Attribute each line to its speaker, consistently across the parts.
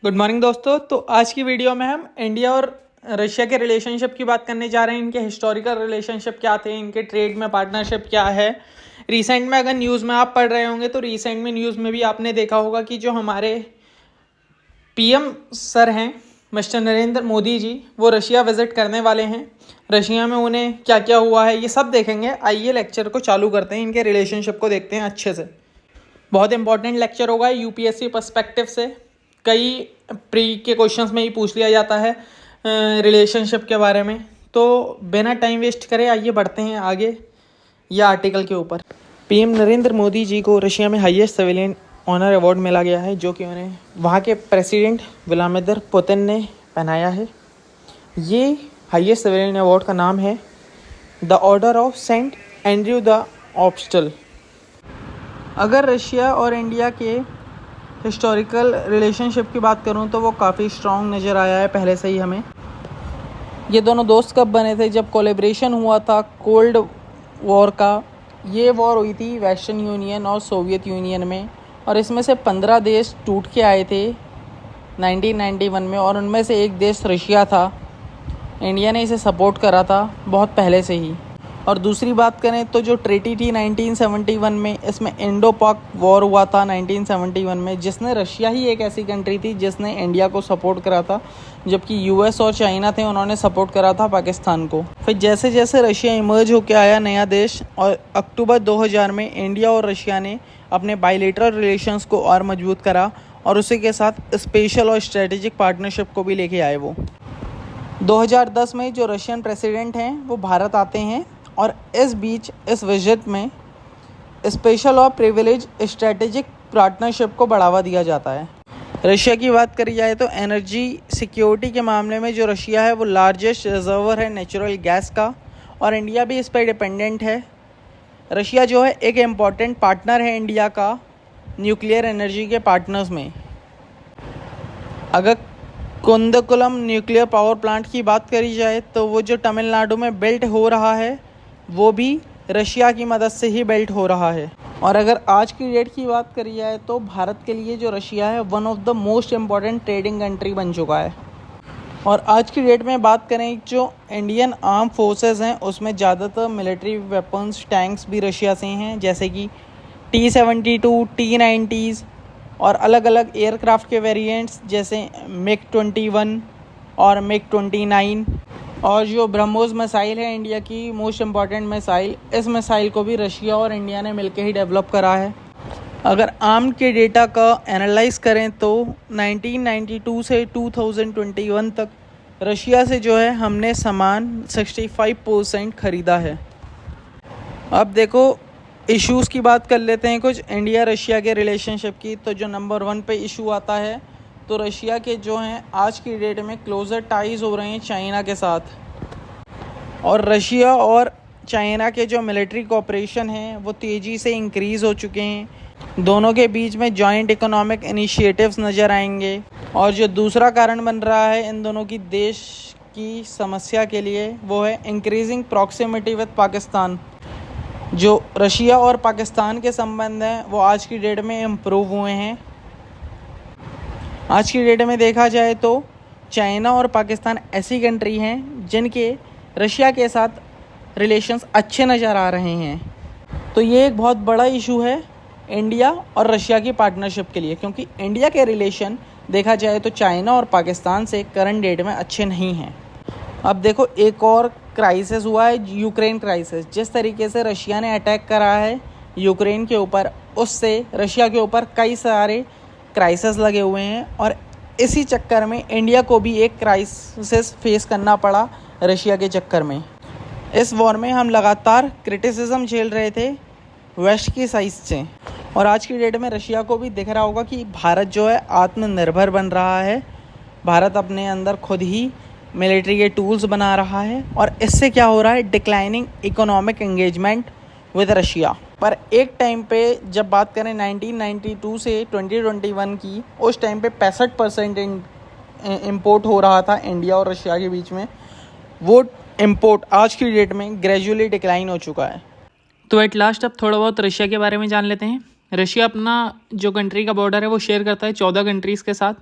Speaker 1: Good morning दोस्तों। तो आज की वीडियो में हम इंडिया और रशिया के रिलेशनशिप की बात करने जा रहे हैं। इनके हिस्टोरिकल रिलेशनशिप क्या थे, इनके ट्रेड में पार्टनरशिप क्या है। रिसेंट में अगर न्यूज़ में आप पढ़ रहे होंगे तो रिसेंट में न्यूज़ में भी आपने देखा होगा कि जो हमारे पीएम सर हैं मिस्टर नरेंद्र मोदी जी, वो रशिया विजिट करने वाले हैं। रशिया में उन्हें क्या क्या हुआ है ये सब देखेंगे। आइए लेक्चर को चालू करते हैं, इनके रिलेशनशिप को देखते हैं अच्छे से। बहुत इंपॉर्टेंट लेक्चर होगा यूपीएससी पर्सपेक्टिव से। कई प्री के क्वेश्चंस में ही पूछ लिया जाता है रिलेशनशिप के बारे में। तो बिना टाइम वेस्ट करे आइए बढ़ते हैं आगे या आर्टिकल के ऊपर। पीएम नरेंद्र मोदी जी को रशिया में हाईएस्ट सिविलियन ऑनर अवार्ड मिला गया है, जो कि उन्हें वहाँ के प्रेसिडेंट व्लादिमीर पुतिन ने पहनाया है। ये हाईएस्ट सिविलियन अवार्ड का नाम है the order of Saint Andrew the apostle. अगर रशिया और इंडिया के हिस्टोरिकल रिलेशनशिप की बात करूं तो वो काफ़ी स्ट्रॉन्ग नज़र आया है पहले से ही हमें। ये दोनों दोस्त कब बने थे? जब कोलेब्रेशन हुआ था कोल्ड वॉर का। ये वॉर हुई थी वेस्टर्न यूनियन और सोवियत यूनियन में, और इसमें से 15 देश टूट के आए थे 1991 में, और उनमें से एक देश रशिया था। इंडिया ने इसे सपोर्ट करा था बहुत पहले से ही। और दूसरी बात करें तो जो ट्रीटी थी 1971 में, इसमें इंडो पाक वॉर हुआ था 1971 में, जिसने रशिया ही एक ऐसी कंट्री थी जिसने इंडिया को सपोर्ट करा था, जबकि यूएस और चाइना थे उन्होंने सपोर्ट करा था पाकिस्तान को। फिर जैसे जैसे रशिया इमर्ज होकर आया नया देश, और अक्टूबर 2000 में इंडिया और रशिया ने अपने बायलैटरल रिलेशंस को और मजबूत करा, और उसी के साथ स्पेशल और स्ट्रेटेजिक पार्टनरशिप को भी लेके आए। वो 2010 में जो रशियन प्रेसिडेंट हैं वो भारत आते हैं, और इस बीच इस विजिट में स्पेशल और प्रिविलेज स्ट्रेटेजिक पार्टनरशिप को बढ़ावा दिया जाता है। रशिया की बात करी जाए तो एनर्जी सिक्योरिटी के मामले में जो रशिया है वो लार्जेस्ट रिजर्वर है नेचुरल गैस का, और इंडिया भी इस पर डिपेंडेंट है। रशिया जो है एक इम्पॉर्टेंट पार्टनर है इंडिया का न्यूक्लियर एनर्जी के पार्टनर्स में। अगर कुंदकुलम न्यूक्लियर पावर प्लांट की बात करी जाए तो वो जो तमिलनाडु में बिल्ट हो रहा है वो भी रशिया की मदद से ही बिल्ट हो रहा है। और अगर आज की डेट की बात करी जाए तो भारत के लिए जो रशिया है one of the most important trading country बन चुका है। और आज की डेट में बात करें जो इंडियन आर्म फोर्सेस हैं उसमें ज़्यादातर मिलिट्री वेपन्स टैंक्स भी रशिया से हैं, जैसे कि T-72, T-90s, और अलग अलग एयरक्राफ्ट के वेरिएंट्स जैसे MiG-21 और MiG-29। और जो ब्रह्मोस मिसाइल है इंडिया की मोस्ट इम्पॉर्टेंट मिसाइल, इस मिसाइल को भी रशिया और इंडिया ने मिलकर ही डेवलप करा है। अगर आर्म के डेटा का एनालाइज करें तो 1992 से 2021 तक रशिया से जो है हमने सामान 65% ख़रीदा है। अब देखो इश्यूज़ की बात कर लेते हैं कुछ इंडिया रशिया के रिलेशनशिप की। तो जो नंबर 1 पे इशू आता है तो रशिया के जो हैं आज की डेट में क्लोज़र टाइज़ हो रहे हैं चाइना के साथ, और रशिया और चाइना के जो मिलिट्री कोऑपरेशन है वो तेज़ी से इंक्रीज़ हो चुके हैं। दोनों के बीच में जॉइंट इकोनॉमिक इनिशिएटिव्स नज़र आएंगे। और जो दूसरा कारण बन रहा है इन दोनों की देश की समस्या के लिए वो है इंक्रीजिंग प्रॉक्सिमिटी विद पाकिस्तान। जो रशिया और पाकिस्तान के संबंध हैं वो आज की डेट में इम्प्रूव हुए हैं। आज की डेट में देखा जाए तो चाइना और पाकिस्तान ऐसी कंट्री हैं जिनके रशिया के साथ रिलेशंस अच्छे नज़र आ रहे हैं। तो ये एक बहुत बड़ा इशू है इंडिया और रशिया की पार्टनरशिप के लिए, क्योंकि इंडिया के रिलेशन देखा जाए तो चाइना और पाकिस्तान से करंट डेट में अच्छे नहीं हैं। अब देखो एक और क्राइसिस हुआ है यूक्रेन क्राइसिस। जिस तरीके से रशिया ने अटैक करा है यूक्रेन के ऊपर, उससे रशिया के ऊपर कई सारे क्राइसिस लगे हुए हैं, और इसी चक्कर में इंडिया को भी एक क्राइसिस फेस करना पड़ा रशिया के चक्कर में। इस वॉर में हम लगातार क्रिटिसिज्म झेल रहे थे वेस्ट की साइड से, और आज की डेट में रशिया को भी दिख रहा होगा कि भारत जो है आत्मनिर्भर बन रहा है। भारत अपने अंदर खुद ही मिलिट्री के टूल्स बना रहा है, और इससे क्या हो रहा है declining economic engagement with Russia. पर एक टाइम पे जब बात करें 1992 से 2021 की, उस टाइम पे 65% इम्पोर्ट हो रहा था इंडिया और रशिया के बीच में। वो इम्पोर्ट आज की डेट में ग्रेजुअली डिक्लाइन हो चुका है। तो एट लास्ट अब थोड़ा बहुत रशिया के बारे में जान लेते हैं। रशिया अपना जो कंट्री का बॉर्डर है वो शेयर करता है 14 कंट्रीज़ के साथ,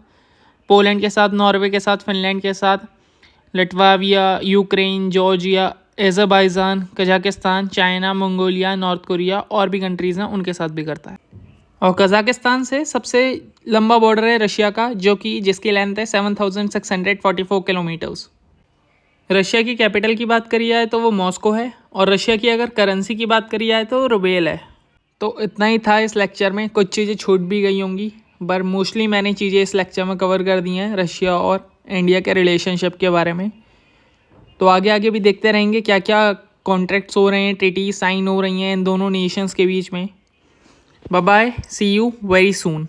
Speaker 1: पोलैंड के साथ, नॉर्वे के साथ, फिनलैंड के साथ, Lithuania, Ukraine, Georgia, Azerbaijan, Kazakhstan, China, Mongolia, North Korea और भी कंट्रीज़ हैं उनके साथ भी करता है। और कजाकिस्तान से सबसे लंबा बॉर्डर है रशिया का, जो कि जिसकी लेंथ है 7,644 किलोमीटर्स। रशिया की कैपिटल की बात करी जाए तो वो मॉस्को है, और रशिया की अगर करेंसी की बात करी जाए तो रूबेल है। तो इतना ही था इस लेक्चर में, कुछ चीज़ें छूट भी गई होंगी, पर मोस्टली मैंने चीज़ें इस लेक्चर में कवर कर दी हैं रशिया और इंडिया के रिलेशनशिप के बारे में। तो आगे आगे भी देखते रहेंगे क्या क्या कॉन्ट्रैक्ट्स हो रहे हैं, ट्रीटी साइन हो रही हैं इन दोनों नेशंस के बीच में। Bye bye, see you very soon.